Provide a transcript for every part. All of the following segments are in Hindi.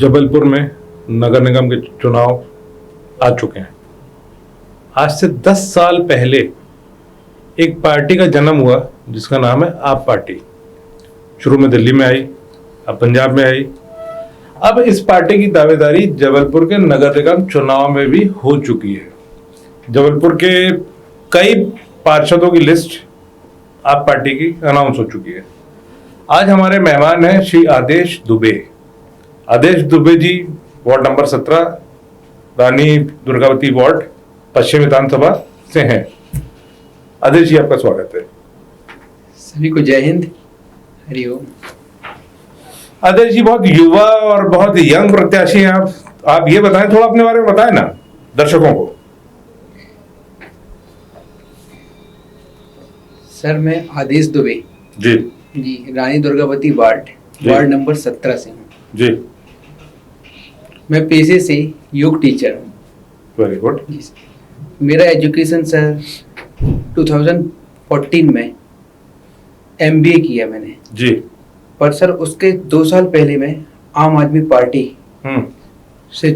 जबलपुर में नगर निगम के चुनाव आ चुके हैं। आज से 10 साल पहले एक पार्टी का जन्म हुआ जिसका नाम है आप पार्टी। शुरू में दिल्ली में आई, अब पंजाब में आई। अब इस पार्टी की दावेदारी जबलपुर के नगर निगम चुनाव में भी हो चुकी है। जबलपुर के कई पार्षदों की लिस्ट आप पार्टी की अनाउंस हो चुकी है। आज हमारे मेहमान हैं श्री आदेश दुबे। आदेश Dubey ji ward number 17 Rani Durgavati ward पश्चिम विधानसभा से हैं। आदेश जी, आपका स्वागत है। सभी को जय हिंद, हरिओम। आदेश जी बहुत युवा और बहुत यंग प्रत्याशी हैं आप ये बताएं, थोड़ा अपने बारे में बताएं ना दर्शकों को। सर, मैं आदेश दुबे जी रानी दुर्गावती वार्ड नंबर 17 से हूँ जी। मैं पेशे से योग टीचर हूँ। Very good. मेरा एजुकेशन सर 2014 में MBA किया मैंने जी। पर सर उसके 2 साल पहले मैं आम आदमी पार्टी से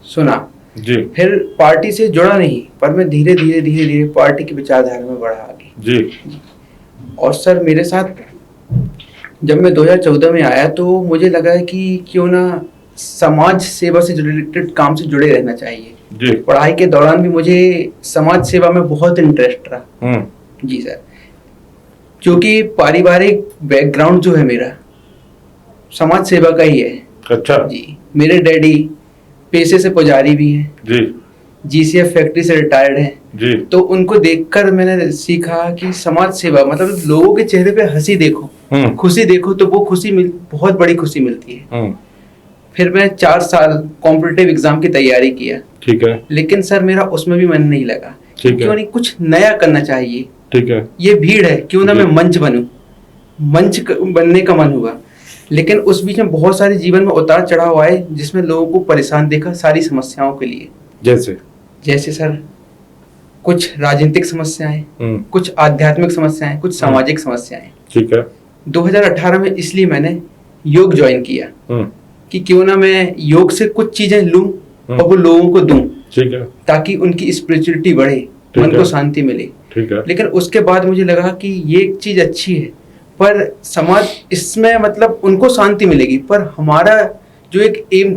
सुना जी। फिर पार्टी से जुड़ा नहीं, पर मैं धीरे धीरे पार्टी की विचारधारा में बढ़ा आगे जी। और सर मेरे साथ जब मैं 2014 में आया तो मुझे लगा कि क्यों ना समाज सेवा से रिलेटेड काम से जुड़े रहना चाहिए जी। पढ़ाई के दौरान भी मुझे समाज सेवा में बहुत इंटरेस्ट रहा जी सर, क्योंकि पारिवारिक बैकग्राउंड जो है मेरा समाज सेवा का ही है। अच्छा जी। मेरे डैडी पेशे से पुजारी भी हैं जी। GCF फैक्ट्री से रिटायर्ड हैं जी। तो उनको देखकर मैंने सीखा कि समाज सेवा मतलब लोगों के चेहरे पे हंसी देखो, खुशी देखो तो वो बहुत बड़ी खुशी मिलती है। फिर मैं 4 साल कॉम्पिटिटिव एग्जाम की तैयारी किया। ठीक है। लेकिन सर मेरा उसमें भी मन नहीं लगा। क्यों नहीं, कुछ नया करना चाहिए। ठीक है। ये भीड़ है, क्यों ना मैं मंच बनूं। मंच बनने का मन हुआ, लेकिन उस बीच में बहुत सारे जीवन में उतार चढ़ाव आए जिसमें लोगों को परेशान देखा सारी समस्याओं के लिए। जैसे सर कुछ राजनीतिक समस्याएं, कुछ आध्यात्मिक समस्याएं, कुछ सामाजिक समस्याएं। ठीक है। 2018 में इसलिए मैंने योग ज्वाइन किया कि क्यों ना मैं योग से कुछ चीजें लूं और वो लोगों को दूं। ठीक है। ताकि उनकी स्पिरिचुअलिटी बढ़े, मन को शांति मिले। ठीक है। लेकिन उसके बाद मुझे लगा कि ये एक चीज अच्छी है, पर समाज इसमें मतलब उनको शांति मिलेगी, पर हमारा जो एक एम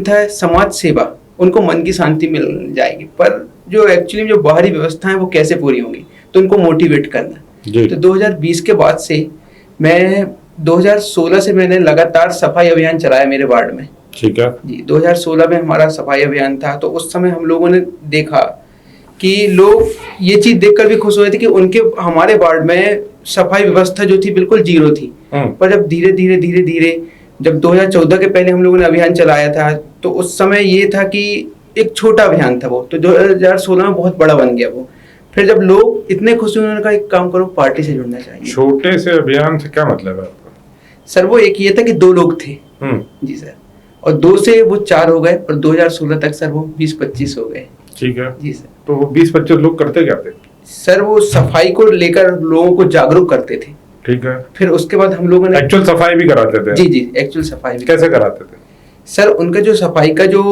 था समाज सेवा, उनको मन की शांति मिल जाएगी, पर जो एक्चुअली जो बाहरी व्यवस्था है वो कैसे पूरी होंगी, तो उनको मोटिवेट करना। तो 2020 के बाद से मैं 2016 से मैंने लगातार सफाई अभियान चलाया मेरे वार्ड में। ठीक है जी। 2016 में हमारा सफाई अभियान था, तो उस समय हम लोगों ने देखा कि लोग ये चीज देखकर भी खुश हुए थे कि उनके हमारे वार्ड में सफाई व्यवस्था जो थी बिल्कुल जीरो थी। पर जब धीरे धीरे जब 2014 के पहले हम लोगों ने अभियान चलाया था तो उस समय ये था कि एक छोटा अभियान था वो, तो 2016 में बहुत बड़ा बन गया वो। फिर जब लोग इतने खुश हुए, उन्होंने कहा एक काम करो, पार्टी से जुड़ना चाहिए। छोटे से अभियान से क्या मतलब है आपका? सर वो एक ये था कि 2 लोग थे जी सर, और 2 से वो 4 हो गए, और 2016 तक सर वो 20-25 हो गए। ठीक है जी सर। तो वो 20-25 लोग करते क्या थे? सर वो सफाई को लेकर लोगों को जागरूक करते थे। ठीक है। फिर उसके बाद हम लोगों ने एक्चुअल सफाई भी कराते थे? जी, एक्चुअल सफाई भी। कैसे कराते थे सर? उनका जो सफाई का जो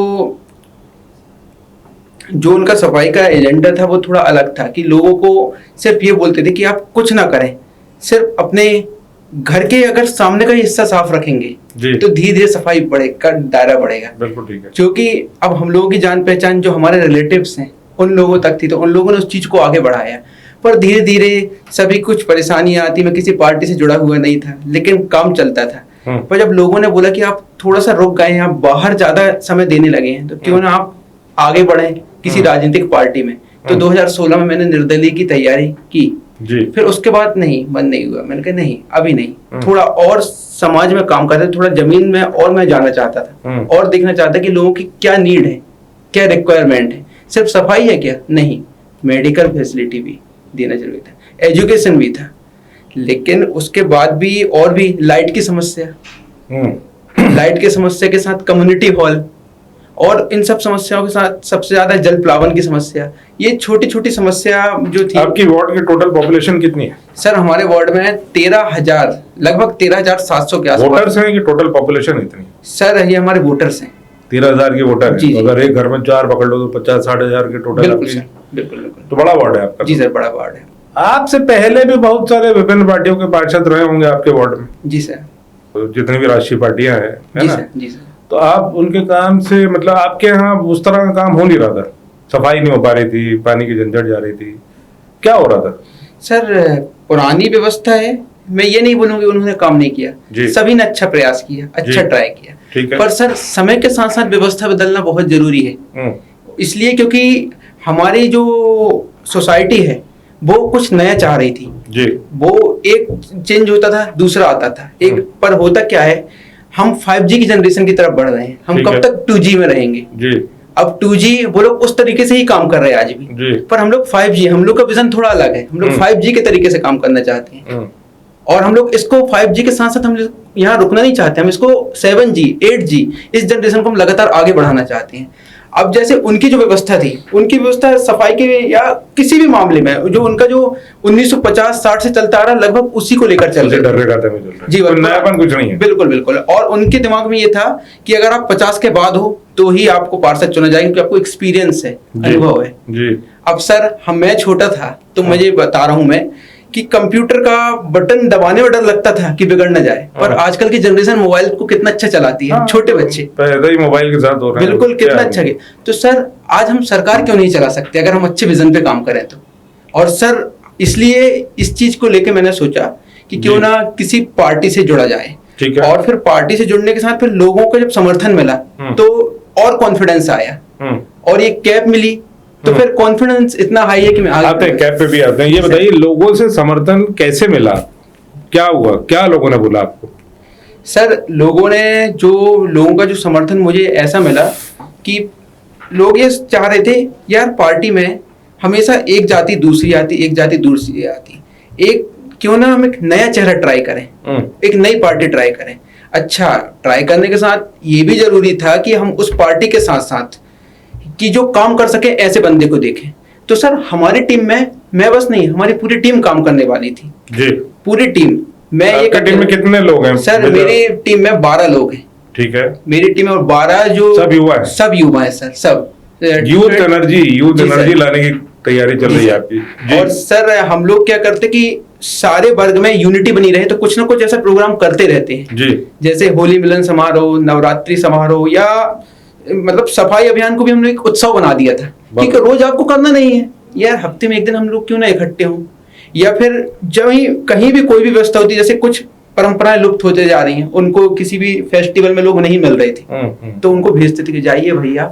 उनका सफाई का एजेंडा था वो थोड़ा अलग था, कि लोगों को सिर्फ ये बोलते थे कि आप कुछ ना करें, सिर्फ अपने घर के अगर सामने का हिस्सा साफ रखेंगे तो धीरे धीरे सफाई का दायरा बढ़ेगा। बिल्कुल ठीक है। क्योंकि अब हम लोगों की जान पहचान जो हमारे रिलेटिव्स हैं उन लोगों तक थी, तो उन लोगों ने उस चीज को आगे बढ़ाया। पर धीरे धीरे सभी कुछ परेशानियां आती। मैं किसी पार्टी से जुड़ा हुआ नहीं था, लेकिन काम चलता था। पर जब लोगों ने बोला कि आप थोड़ा सा रुक गए हैं, आप बाहर ज्यादा समय देने लगे हैं, तो क्यों ना आप आगे बढ़े किसी राजनीतिक पार्टी में। तो 2016 में मैंने निर्दलीय की तैयारी की जी। फिर उसके बाद मन नहीं हुआ। मैंने कहा नहीं, अभी नहीं, थोड़ा और समाज में काम करते, थोड़ा जमीन में और मैं जाना चाहता था और देखना चाहता कि लोगों की क्या नीड है, क्या रिक्वायरमेंट है। सिर्फ सफाई है क्या? नहीं, मेडिकल फैसिलिटी भी देना जरूरी था, एजुकेशन भी था। लेकिन उसके बाद भी और भी लाइट की समस्या, लाइट की समस्या के साथ कम्युनिटी हॉल, और इन सब समस्याओं के साथ सबसे ज्यादा जल प्लावन की समस्या, ये छोटी छोटी समस्या जो थी। आपकी वार्ड की टोटल पॉपुलेशन कितनी है? सर हमारे वार्ड में 13,000, लगभग 13,700 के आसपास वोटर्स हैं कि टोटल पॉपुलेशन इतनी? सर ये हमारे वोटर्स हैं। 13,000 के वोटर हैं। जी, तो अगर एक घर में 4 पकड़ लो तो 50-60,000 के टोटल बिल्कुल आपकी। सर, बिल्कुल बिल्कुल। तो बड़ा वार्ड है आपका। जी सर, बड़ा वार्ड है। आपसे पहले भी बहुत सारे विभिन्न पार्टियों के पार्षद रहे होंगे आपके वार्ड में, जी सर। तो जितनी भी राष्ट्रीय पार्टियां हैं, है जी ना? सर, जी सर। तो आप उनके काम से, मतलब आपके यहाँ उस तरह का काम हो नहीं रहा था, सफाई नहीं हो पा रही थी, पानी की झंझट जा रही थी, क्या हो रहा था? सर पुरानी व्यवस्था है, मैं ये नहीं बोलूंगी उन्होंने काम नहीं किया, सभी ने अच्छा प्रयास किया, अच्छा ट्राई किया, ठीक है। पर सर समय के साथ साथ व्यवस्था बदलना बहुत जरूरी है। इसलिए क्योंकि हमारी जो सोसाइटी है वो कुछ नया चाह रही थी जी। वो एक चेंज होता था, दूसरा आता था एक, पर होता क्या है, हम 5G की जनरेशन की तरफ बढ़ रहे हैं, हम कब तक 2G में रहेंगे जी। अब 2G वो लोग उस तरीके से ही काम कर रहे हैं आज भी जी। पर हम लोग 5G, हम लोग का विजन थोड़ा अलग है, हम लोग 5G के तरीके से काम करना चाहते हैं और हम लोग इसको 5G के साथ साथ हम यहाँ रुकना नहीं चाहते, हम इसको 7G 8G इस जनरेशन को हम लगातार आगे बढ़ाना चाहते हैं। अब जैसे उनकी जो व्यवस्था थी, उनकी व्यवस्था सफाई के या किसी भी मामले में जो उनका जो 1950-60 से चलता आ रहा लगभग उसी को लेकर चल रहा है। जी नयापन कुछ नहीं है। बिल्कुल बिल्कुल। और उनके दिमाग में ये था कि अगर आप 50 के बाद हो तो ही आपको पार्षद चुना जाएगा क्योंकि आपको एक्सपीरियंस है, अनुभव है जी। अब सर मैं छोटा था तो मुझे बता रहा हूं मैं कि कंप्यूटर का बटन दबाने में डर लगता था कि बिगड़ ना जाए, पर आजकल की जनरेशन मोबाइल को कितना अच्छा चलाती है, छोटे बच्चे पैदा ही मोबाइल के साथ हो रहे हैं। बिल्कुल, कितना अच्छा है। तो सर आज हम सरकार क्यों नहीं चला सकते अगर हम अच्छे विजन पे काम करें तो। और सर इसलिए इस चीज को लेके मैंने सोचा कि क्यों ना किसी पार्टी से जुड़ा जाए, ठीक है। और फिर पार्टी से जुड़ने के साथ फिर लोगों को जब समर्थन मिला तो और कॉन्फिडेंस आया और ये कैप मिली तो फिर कॉन्फिडेंस इतना हाई है कि मैं आते हैं, कैप पे भी आते हैं। ये बताइए लोगों से समर्थन कैसे मिला, क्या हुआ, क्या लोगों ने बोला आपको? सर लोगों का जो समर्थन मुझे ऐसा मिला कि लोग ये चाह रहे थे यार पार्टी में हमेशा एक जाति दूसरी आती, एक जाति दूसरी आती, एक क्यों ना हम एक नया चेहरा ट्राई करें, एक नई पार्टी ट्राई करें। अच्छा, ट्राई करने के साथ ये भी जरूरी था कि हम उस पार्टी के साथ साथ कि जो काम कर सके ऐसे बंदे को देखें। तो सर हमारी टीम में मैं बस नहीं, हमारी पूरी टीम काम करने वाली थी जी। पूरी टीम। मैं ये टीम में कितने लोग हैं? सर मेरी टीम में 12 लोग हैं। ठीक है। मेरी टीम में और 12 जो सब युवा है, सब युवा है सर, सब यूथ एनर्जी लाने की तैयारी चल रही है आपकी। और सर हम लोग क्या करते कि सारे वर्ग में यूनिटी बनी रहे तो कुछ ना कुछ ऐसा प्रोग्राम करते रहते हैं जी। जैसे होली मिलन समारोह, नवरात्रि समारोह या मतलब सफाई अभियान को भी हमने एक उत्सव बना दिया था कि रोज आपको करना नहीं है यार, हफ्ते में एक दिन हम लोग क्यों ना इकट्ठे हों। या फिर जब कहीं भी कोई भी व्यवस्था होती है, जैसे कुछ परंपराएं लुप्त होते जा रही हैं, उनको किसी भी फेस्टिवल में लोग नहीं मिल रहे थे तो उनको भेजते थे कि जाइए भैया।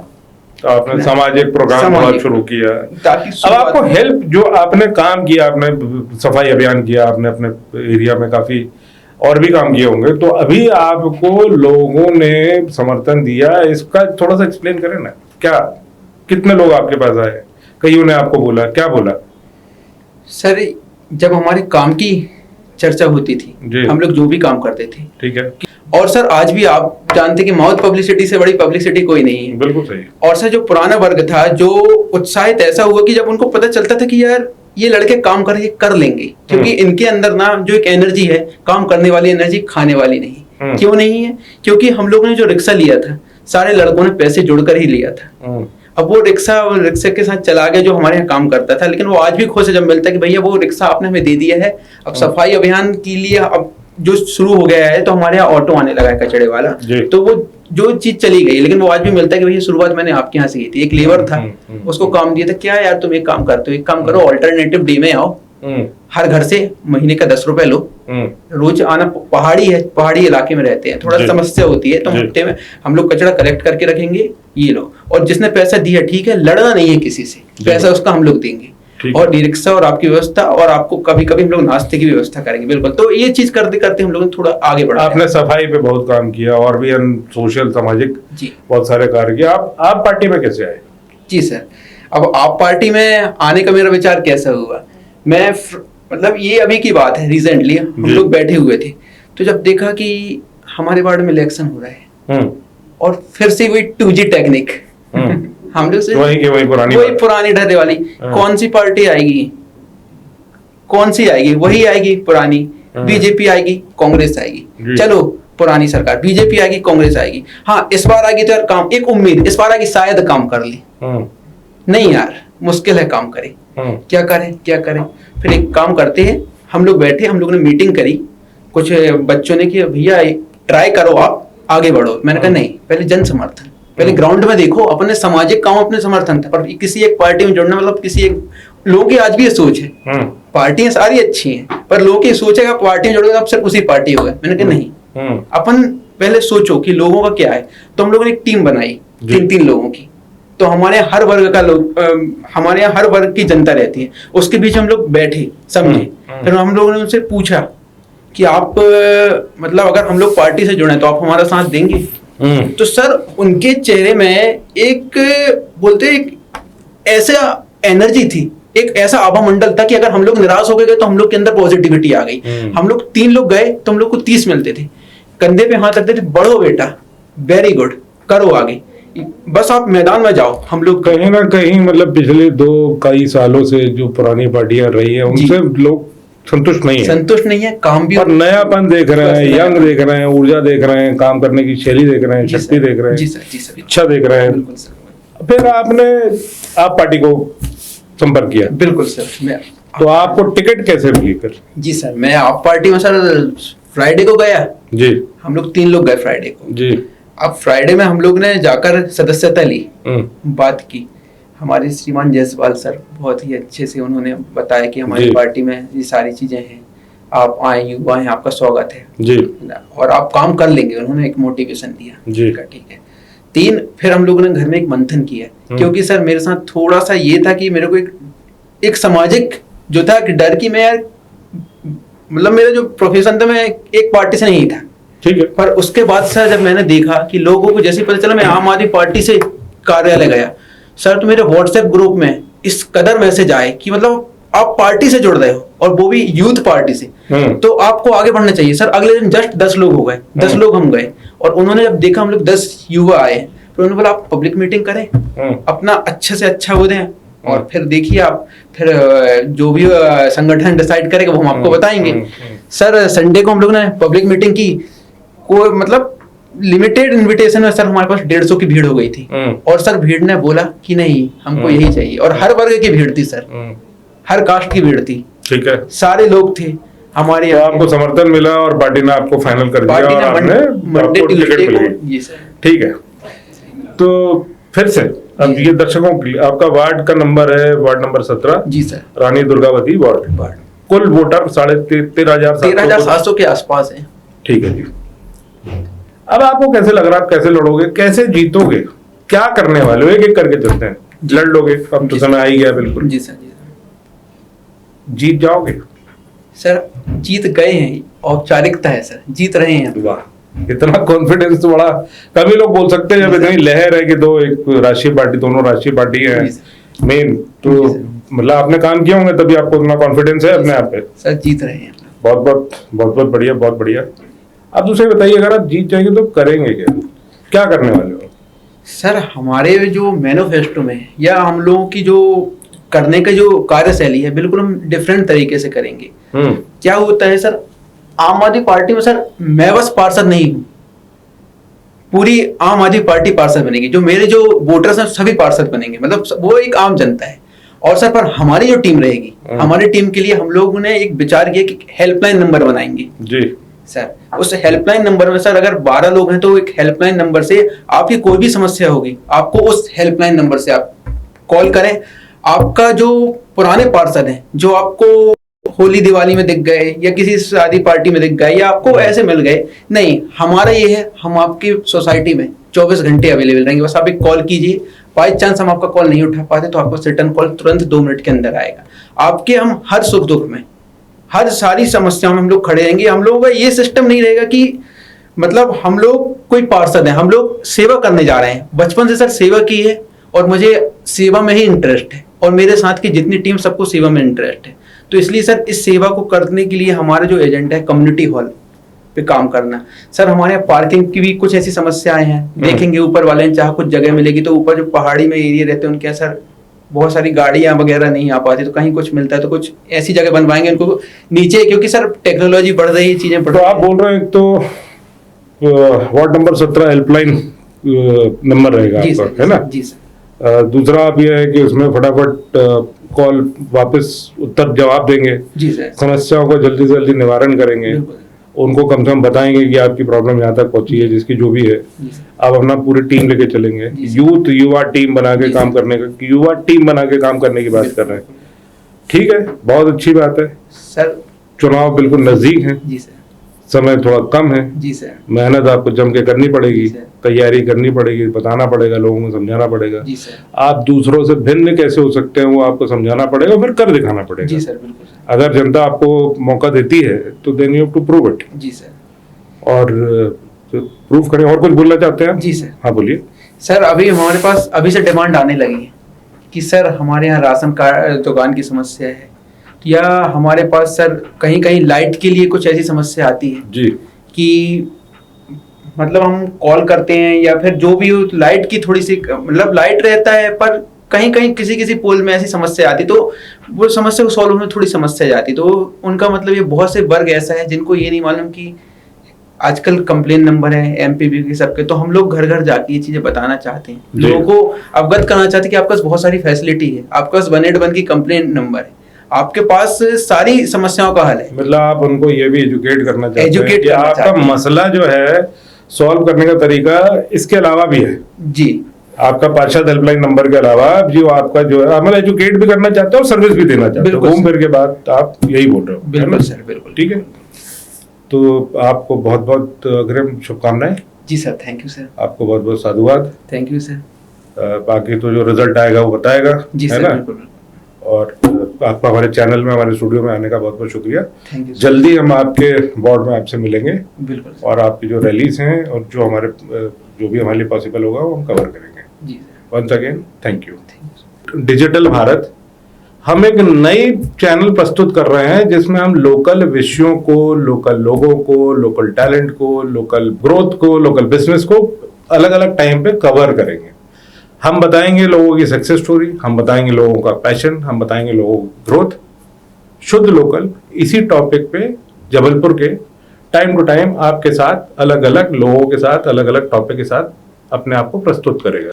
तो आपने सामाजिक प्रोग्राम शुरू किया ताकि अब आपको हेल्प, जो आपने काम किया, आपने सफाई अभियान किया, आपने अपने एरिया में काफी और भी काम किए होंगे, तो अभी आपको लोगों ने समर्थन दिया, इसका थोड़ा सा एक्सप्लेन करें ना। क्या, कितने लोग आपके पास आए, कईयों ने आपको बोला, क्या बोला? सर जब हमारे काम की चर्चा होती थी, हम लोग जो भी काम करते थे, ठीक है। और सर आज भी आप जानते कि माउथ पब्लिसिटी से बड़ी पब्लिसिटी कोई नहीं है। बिल्कुल सही। और सर जो पुराना वर्ग था जो उत्साहित ऐसा हुआ कि जब उनको पता चलता था कि यार ये लड़के काम कर लेंगे, क्योंकि इनके अंदर ना जो एक एनर्जी है, काम करने वाली एनर्जी, खाने वाली नहीं। क्यों नहीं है? क्योंकि हम लोगों ने जो रिक्शा लिया था सारे लड़कों ने पैसे जोड़कर ही लिया था। अब वो रिक्शा के साथ चला गया जो हमारे यहाँ काम करता था, लेकिन वो आज भी खुश है जब मिलता है कि भैया वो रिक्शा आपने हमें दे दिया है। अब सफाई अभियान के लिए अब जो शुरू हो गया है तो हमारे यहाँ ऑटो आने लगा है कचड़े वाला, तो वो जो चीज चली गई, लेकिन वो आज भी मिलता है कि भैया शुरुआत मैंने आपके यहाँ से की थी। एक लेबर था, उसको काम दिया था, क्या यार तुम एक काम करते हो, एक काम करो ऑल्टरनेटिव डे में आओ, हर घर से महीने का 10 रुपए लो, रोज आना। पहाड़ी है, पहाड़ी इलाके में रहते हैं, थोड़ा समस्या होती है, तो हफ्ते में हम लोग कचरा कलेक्ट करके रखेंगे, ये लो। और जिसने पैसा दिया ठीक है, लड़ना नहीं है किसी से, पैसा उसका हम लोग देंगे। और रिक्शा और आपकी व्यवस्था, और आपको कभी कभी हम लोग नाश्ते की व्यवस्था करेंगे। बिल्कुल। तो ये चीज करते करते हम लोग थोड़ा आगे बढ़ा। आपने सफाई पे बहुत काम किया और भी सोशल सामाजिक बहुत सारे कार्य किए। आप पार्टी में कैसे आए? जी सर, अब आप पार्टी में आने का मेरा विचार कैसा हुआ, मैं मतलब ये अभी की बात है, रिसेंटली हम लोग बैठे हुए थे तो जब देखा कि हमारे वार्ड में इलेक्शन हो रहा है और फिर से वही 2G टेक्निक। हम लोग से वही पुरानी ढर्रे वाली। कौन सी पार्टी आएगी, कौन सी आएगी, वही आएगी पुरानी। बीजेपी आएगी, कांग्रेस आएगी, चलो पुरानी सरकार, बीजेपी आएगी, कांग्रेस आएगी, हाँ इस बार आएगी तो यार काम, एक उम्मीद इस बार आएगी शायद काम कर ले। नहीं यार मुश्किल है काम करे, क्या करें। फिर एक काम करते हैं, हम लोग बैठे, हम लोगों ने मीटिंग करी, कुछ बच्चों ने कि भैया ट्राई करो, आप आगे बढ़ो। मैंने कहा नहीं, पहले जन समर्थन, पहले ग्राउंड में देखो, अपने सामाजिक काम अपने समर्थन था, पर किसी एक पार्टी में जुड़ना मतलब किसी एक, लोगों की आज भी ये सोच है, पार्टियां सारी अच्छी हैं पर लोगों की सोच है कि पार्टी में जुड़ोगे तो आप सिर्फ उसी पार्टी हो गए। मैंने कहा नहीं, अपन पहले सोचो कि लोगों का क्या है। तो हम लोगों ने एक टीम बनाई 3-3 लोगों की। तो हमारे यहाँ हर वर्ग का लोग, हमारे यहाँ हर वर्ग की जनता रहती है, उसके बीच हम लोग बैठे समझे। फिर हम लोगों ने उनसे पूछा कि आप मतलब अगर हम लोग पार्टी से जुड़े तो आप हमारा साथ देंगे। तो सर उनके चेहरे में एक बोलते एक ऐसा एनर्जी थी, एक ऐसा आभा मंडल था कि अगर हम लोग निराश हो गए तो हम लोग के अंदर पॉजिटिविटी आ गई। हम लोग 3 लोग गए तो हम लोग को 30 मिलते थे, कंधे पे हाथ रखते थे, बढ़ो बेटा, वेरी गुड, करो आगे, बस आप मैदान में जाओ। हम लोग कहीं ना कहीं मतलब पिछले कई सालों से जो पुरानी पार्टियां रही है उनसे लोग संतुष्ट नहीं है, काम भी, और नयापन देख रहे हैं, यंग देख रहे हैं, ऊर्जा देख रहे हैं, काम करने की शैली देख रहे हैं, शक्ति देख रहे हैं, इच्छा देख रहे हैं। फिर आपने आप पार्टी को संपर्क किया? बिल्कुल सर। तो आपको टिकट कैसे मिली फिर? जी सर, मैं आप पार्टी में सर फ्राइडे को गया जी, हम लोग 3 लोग गए फ्राइडे को जी। अब फ्राइडे में हम लोग ने जाकर सदस्यता ली, बात की। हमारे श्रीमान जायसवाल सर बहुत ही अच्छे से उन्होंने बताया कि हमारी पार्टी में ये सारी चीजें हैं, आप आए, युवा हैं, आपका स्वागत है जी, और आप काम कर लेंगे। उन्होंने एक मोटिवेशन दिया जी, ठीक है। 3 फिर हम लोगों ने घर में एक मंथन किया, क्योंकि सर मेरे साथ थोड़ा सा ये था कि मेरे को एक सामाजिक जो था कि डर की मैं यार, मतलब मेरा जो प्रोफेशन था मैं एक पार्टी से नहीं था, ठीक है। पर उसके बाद सर जब मैंने देखा कि लोगों को जैसे पता चला मैं आम आदमी पार्टी से कार्यालय गया सर, तो मेरे व्हाट्सएप ग्रुप में इस कदर मैसेज आए कि मतलब आप पार्टी से जुड़ रहे हो और वो भी यूथ पार्टी से, तो आपको आगे बढ़ना चाहिए। सर अगले दिन जस्ट 10 लोग हो गए, 10 लोग हम गए, और उन्होंने जब देखा हम लोग 10 युवा आए, तो उन्होंने बोला आप पब्लिक मीटिंग करें, अपना अच्छे से अच्छा वो दें, और फिर देखिए आप फिर जो भी संगठन डिसाइड करेगा वो हम आपको बताएंगे। सर संडे को हम लोग ने पब्लिक मीटिंग की, कोई मतलब लिमिटेड इनविटेशन में सर हमारे पास 150 की भीड़ हो गई थी, और सर भीड़ ने बोला कि नहीं हमको यही चाहिए, और हर वर्ग की भीड़ थी सर, हर कास्ट की भीड़ थी, ठीक है, सारे लोग थे हमारे। तो आपको समर्थन मिला और पार्टी ने आपको फाइनल कर दिया, और आपने टिकट मिली, ठीक है। तो फिर से अब ये दर्शकों के लिए आपका वार्ड का नंबर है, वार्ड नंबर 17 जी सर, रानी दुर्गावती वार्ड, कुल वोटर 13,700 के आसपास है, ठीक है जी। अब आपको कैसे लग रहा है, आप कैसे लड़ोगे, कैसे जीतोगे, क्या करने वाले हो? एक करके चलते हैं, लड़ लोगे, अब तो समय आ ही गया बिल्कुल जी सर, जीत जाओगे सर? जीत गए हैं, औपचारिकता है सर, जीत रहे हैं। वाह, इतना कॉन्फिडेंस तो बड़ा कभी लोग बोल सकते हैं जब इतनी लहर है कि दो एक राष्ट्रीय पार्टी, दोनों राष्ट्रीय पार्टी है मेन, तो मतलब आपने काम किए होंगे तभी आपको इतना कॉन्फिडेंस है अपने आप पे। सर जीत रहे हैं, बहुत बढ़िया, बहुत बढ़िया। आप दूसरे बताइए, अगर आप जीत जाएंगे तो करेंगे क्या करने वाले हो? सर हमारे जो मैनिफेस्टो में या हम लोगों की जो करने का जो कार्यशैली है, बिल्कुल हम डिफरेंट तरीके से करेंगे। क्या होता है सर, आम आदमी पार्टी में सर मैं बस पार्षद नहीं हूं, पूरी आम आदमी पार्टी पार्षद बनेगी, जो मेरे जो वोटर्स हैं सभी पार्षद बनेंगे, मतलब वो एक आम जनता है। और सर पर हमारी जो टीम रहेगी, हमारी टीम के लिए हम लोगों ने एक विचार किया कि हेल्पलाइन नंबर बनाएंगे जी सर। उस हेल्पलाइन नंबर में सर अगर 12 लोग हैं तो एक हेल्पलाइन नंबर से आपकी कोई भी समस्या होगी, आपको उस हेल्पलाइन नंबर से आप कॉल करें। आपका जो पुराने पार्षद हैं, जो आपको होली दिवाली में दिख गए या किसी शादी पार्टी में दिख गए या आपको ऐसे मिल गए, नहीं, हमारा ये है, हम आपकी सोसाइटी में 24 घंटे अवेलेबल रहेंगे। बस आप एक कॉल कीजिए, बाई चांस हम आपका कॉल नहीं उठा पाते तो आपको रिटर्न कॉल तुरंत 2 मिनट के अंदर आएगा। आपके हम हर सुख दुख में, हर सारी समस्याओं में हम लोग खड़े रहेंगे। हम लोगों का ये सिस्टम नहीं रहेगा कि मतलब हम लोग कोई पार्षद हैं, हम लोग सेवा करने जा रहे हैं। बचपन से सर सेवा की है और मुझे सेवा में ही इंटरेस्ट है, और मेरे साथ की जितनी टीम सबको सेवा में इंटरेस्ट है। तो इसलिए सर इस सेवा को करने के लिए हमारा जो एजेंडा है कम्युनिटी हॉल, पे काम करना। सर हमारे यहाँ पार्किंग की भी कुछ ऐसी समस्याएं हैं, देखेंगे ऊपर वाले ने चाहे कुछ जगह मिलेगी तो ऊपर जो पहाड़ी में एरिया रहते हैं उनके यहाँ सर बहुत सारी गाड़ियां वगैरह नहीं आ पाती, तो कहीं कुछ मिलता है तो कुछ ऐसी जगह बनवाएंगे उनको नीचे, क्योंकि सर टेक्नोलॉजी बढ़ रही है, चीजें बढ़ तो रही आप बोल रहे हैं तो वार्ड नंबर 17 हेल्पलाइन नंबर रहेगा जी आपका, सर, है ना? जी सर। दूसरा आप ये है कि उसमें फटाफट कॉल वापस उत्तर जवाब देंगे, जी सर। समस्याओं का जल्दी से जल्दी निवारण करेंगे, बिल्कुल। उनको कम से कम बताएंगे कि आपकी प्रॉब्लम यहाँ तक पहुंची है, जिसकी जो भी है जी सर। आप अपना पूरी टीम लेके चलेंगे। जी सर। युवा टीम बना के जी काम सर। करने का, युवा टीम बना के काम करने की बात कर रहे हैं। ठीक है, बहुत अच्छी बात है। सर चुनाव बिल्कुल नजदीक है, जी सर। समय थोड़ा कम है, जी सर। मेहनत आपको जम के करनी पड़ेगी, जी सर। तैयारी करनी पड़ेगी, बताना पड़ेगा, लोगों को समझाना पड़ेगा। जी सर। आप दूसरों से भिन्न कैसे हो सकते हैं वो आपको समझाना पड़ेगा, फिर कर दिखाना जी पड़ेगा। सर, बिल्कुल सर। अगर जनता आपको मौका देती है तो then you have to prove it, जी सर। और प्रूव करें। और कुछ बोलना चाहते हैं आप? जी सर। हाँ बोलिए। सर अभी हमारे पास अभी से डिमांड आने लगी है कि सर हमारे यहाँ राशन कार्ड दुकान की समस्या है, या हमारे पास सर कहीं कहीं लाइट के लिए कुछ ऐसी समस्या आती है जी कि मतलब हम कॉल करते हैं या फिर जो भी हो, लाइट की थोड़ी सी मतलब लाइट रहता है पर कहीं कहीं किसी किसी पोल में ऐसी समस्या आती, तो वो समस्या को सॉल्व होने में थोड़ी समस्या जाती। तो उनका मतलब ये बहुत से वर्ग ऐसा है जिनको ये नहीं मालूम कि आजकल कंप्लेन नंबर है एमपीबी के सबके, तो हम लोग घर घर जाके ये चीजें बताना चाहते हैं, जी। लोगों को अवगत करना चाहते हैं कि आपके पास बहुत सारी फैसिलिटी है, आपके पास 181 की कंप्लेन नंबर है, आपके पास सारी समस्याओं का हल है। मतलब आप उनको ये भी एजुकेट करना चाहते हैं Educate कि करना आपका चाहते हैं। मसला जो है सॉल्व करने का तरीका इसके अलावा भी है। जी आपका पार्षद हेल्पलाइन नंबर के अलावा जो आपका जो है मतलब एजुकेट भी करना चाहते हो और सर्विस भी देना चाहते हो। बिल्कुल घूम सर। फिर के बाद आप यही बोल रहे हो, है बिल्कुल ना? सर, बिल्कुल। ठीक है, तो आपको बहुत बहुत अग्रिम शुभकामनाएं, जी सर, थैंक यू सर। आपको बहुत बहुत साधुवाद। Thank you sir. बाकी तो जो रिजल्ट आएगा वो बताएगा, जी है सर, ना? बिल्कुल। और आपका हमारे चैनल में, हमारे स्टूडियो में आने का बहुत बहुत शुक्रिया। Thank you sir. जल्दी हम आपके वार्ड में आपसे मिलेंगे बिल्कुल सर। और आपकी जो रैलीज हैं और जो हमारे जो भी हमारे लिए पॉसिबल होगा वो हम कवर करेंगे। जी sir. Once again thank you. Digital Bharat, हम एक नई चैनल प्रस्तुत कर रहे हैं जिसमें हम लोकल विषयों को, लोकल लोगों को, लोकल टैलेंट को, लोकल ग्रोथ को, लोकल बिजनेस को अलग अलग टाइम पे कवर करेंगे। हम बताएंगे लोगों की सक्सेस स्टोरी, हम बताएंगे लोगों का पैशन, हम बताएंगे लोगों की ग्रोथ, शुद्ध लोकल, इसी टॉपिक पे जबलपुर के टाइम टू टाइम आपके साथ अलग अलग लोगों के साथ अलग अलग टॉपिक के साथ अपने आप को प्रस्तुत करेगा।